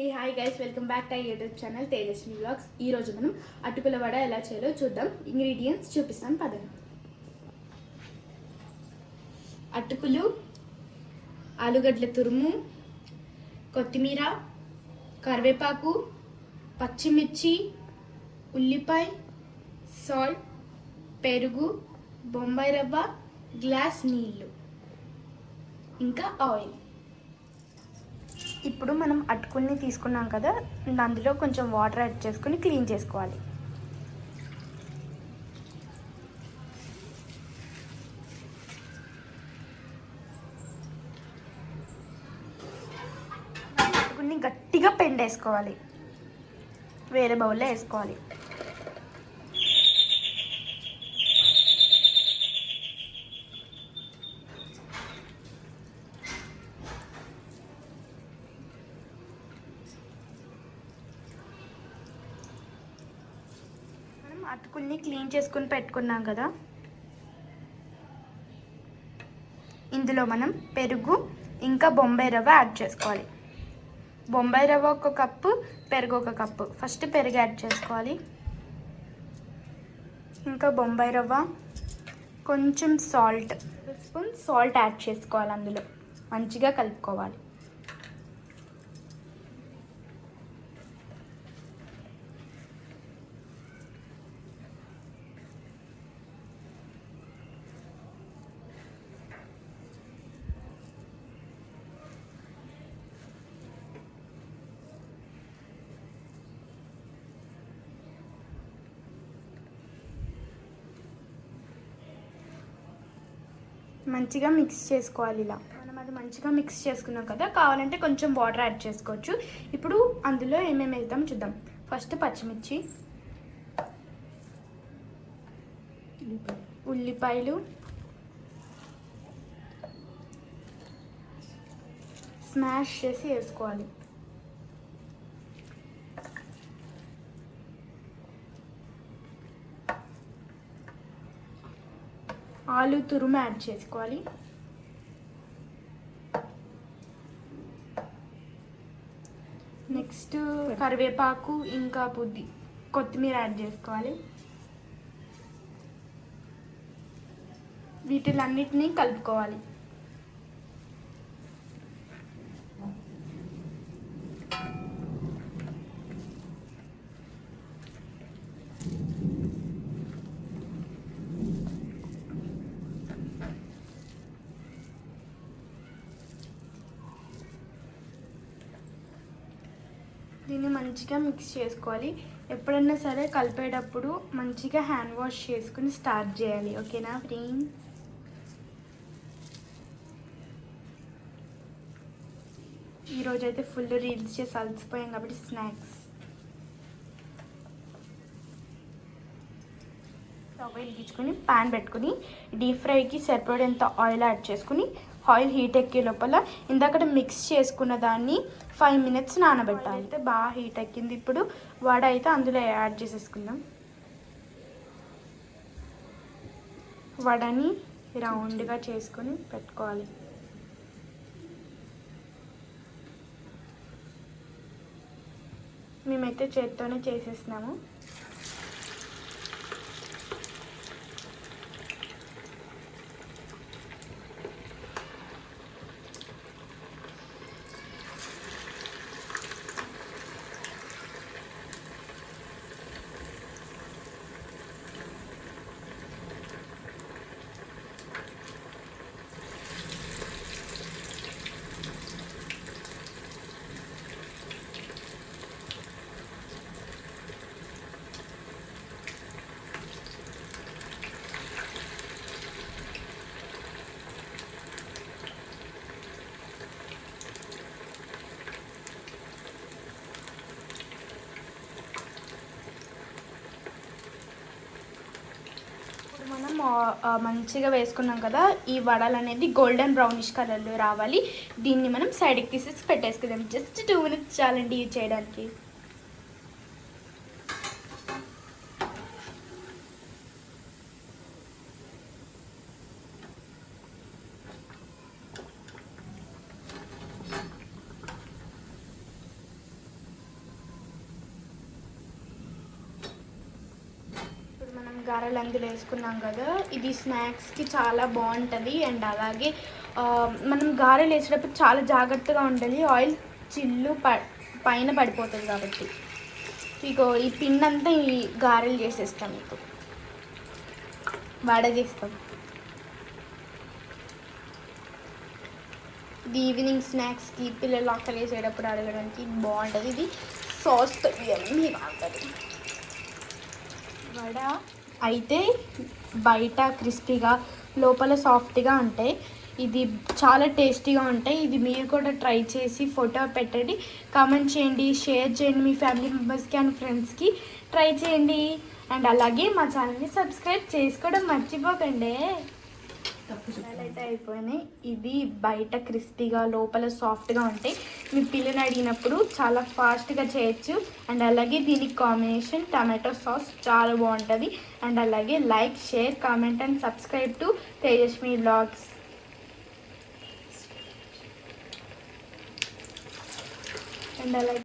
Hey hi guys, welcome back to YouTube channel Tejaswi vlogs. ఈరోజు మనం అటుకుల వడ ఎలా చేయాలో చూద్దాం. ఇంగ్రీడియంట్స్ చూపిస్తాను పదండి. అటుకులు, ఆలుగడ్డల తురుము, కొత్తిమీర, కరివేపాకు, పచ్చిమిర్చి, ఉల్లిపాయ, సాల్ట్, పెరుగు, బొంబాయి రవ్వ, గ్లాస్ నీళ్ళు, ఇంకా ఆయిల్. ఇప్పుడు మనం అటుకుల్ని తీసుకున్నాం కదా, అందులో కొంచెం వాటర్ యాడ్ చేసుకుని క్లీన్ చేసుకోవాలి. అటుకుల్ని గట్టిగా పెండేసుకోవాలి, వేరే బౌల్లో వేసుకోవాలి. అటుకుల్ని క్లీన్ చేసుకుని పెట్టుకున్నాం కదా, ఇందులో మనం పెరుగు ఇంకా బొంబాయి రవ్వ యాడ్ చేసుకోవాలి. బొంబాయి రవ్వ 1 కప్పు, పెరుగు 1 కప్పు. ఫస్ట్ పెరుగు యాడ్ చేసుకోవాలి, ఇంకా బొంబాయి రవ్వ, కొంచెం సాల్ట్, 1 స్పూన్ సాల్ట్ యాడ్ చేసుకోవాలి. అందులో మంచిగా కలుపుకోవాలి. మంచిగా మిక్స్ చేసుకోవాలి. ఇలా మనం అది మంచిగా మిక్స్ చేసుకున్నాం కదా, కావాలంటే కొంచెం వాటర్ యాడ్ చేసుకోవచ్చు. ఇప్పుడు అందులో ఏమేమి వేద్దాం చూద్దాం. ఫస్ట్ పచ్చిమిర్చి, ఉల్లిపాయలు, స్మాష్ చేసి వేసుకోవాలి. ఆలు తురుము యాడ్ చేసుకోవాలి. నెక్స్ట్ కరివేపాకు ఇంకా కొత్తిమీర యాడ్ చేసుకోవాలి. వీటిలన్నిటినీ కలుపుకోవాలి. దీన్ని మంచిగా మిక్స్ చేసుకోవాలి. ఎప్పుడైనా సరే కలిపేటప్పుడు మంచిగా హ్యాండ్ వాష్ చేసుకుని స్టార్ట్ చేయాలి. ఓకేనా ఫ్రెండ్స్? ఈరోజైతే ఫుల్ రీల్స్ చేసి అలసిపోయాం కాబట్టి స్నాక్స్. స్టవ్ వెలిగించుకొని ప్యాన్ పెట్టుకుని డీప్ ఫ్రైకి సరిపడేంత ఆయిల్ యాడ్ చేసుకుని, ఆయిల్ హీట్ ఎక్కే లోపల ఇందాక మిక్స్ చేసుకున్న దాన్ని 5 minutes నానబెట్టాలి. అయితే బాగా హీట్ ఎక్కింది. ఇప్పుడు వడ అయితే అందులో యాడ్ చేసేసుకుందాం. వడని రౌండ్గా చేసుకొని పెట్టుకోవాలి. మేమైతే చేత్తోనే చేసేసినాము. మనం మంచిగా వేసుకున్నాం కదా, ఈ వడలు అనేది గోల్డెన్ బ్రౌనిష్ కలర్లో రావాలి. దీన్ని మనం సైడ్కి తీసేసి పెట్టేసుకుందాం. జస్ట్ 2 minutes చాలండి ఇది చేయడానికి. గారెలు అందులో వేసుకున్నాం కదా, ఇది స్నాక్స్కి చాలా బాగుంటుంది. అండ్ అలాగే మనం గారెలు వేసేటప్పుడు చాలా జాగ్రత్తగా ఉండాలి, ఆయిల్ చిల్లు పైన పడిపోతుంది కాబట్టి. ఇగో ఈ పిండి అంతా ఈ గారెలు చేసేస్తాం, మీకు వడ చేస్తాం. ఇది ఈవినింగ్ స్నాక్స్కి పిల్లలు ఆకలి వేసేటప్పుడు అడగడానికి బాగుంటుంది. ఇది సాస్తో ఎమ్మీగా ఉంటుంది. వడ అయితే బయట క్రిస్పీగా లోపల సాఫ్ట్గా ఉంటాయి. ఇది చాలా టేస్టీగా ఉంటాయి. ఇది మీరు కూడా ట్రై చేసి ఫోటో పెట్టండి, కామెంట్ చేయండి, షేర్ చేయండి మీ ఫ్యామిలీ మెంబర్స్కి అండ్ ఫ్రెండ్స్కి. ట్రై చేయండి. అండ్ అలాగే మా ఛానల్ని సబ్స్క్రైబ్ చేసుకోవడం మర్చిపోకండి. అయితే అయిపోయినాయి. ఇది బయట క్రిస్పీగా లోపల సాఫ్ట్గా ఉంటాయి. మీ పిల్లని అడిగినప్పుడు చాలా ఫాస్ట్గా చేయొచ్చు. అండ్ అలాగే దీనికి కాంబినేషన్ టమాటో సాస్ చాలా బాగుంటుంది. అండ్ అలాగే like, share, comment and subscribe to Tejaswi vlogs. And అలాగే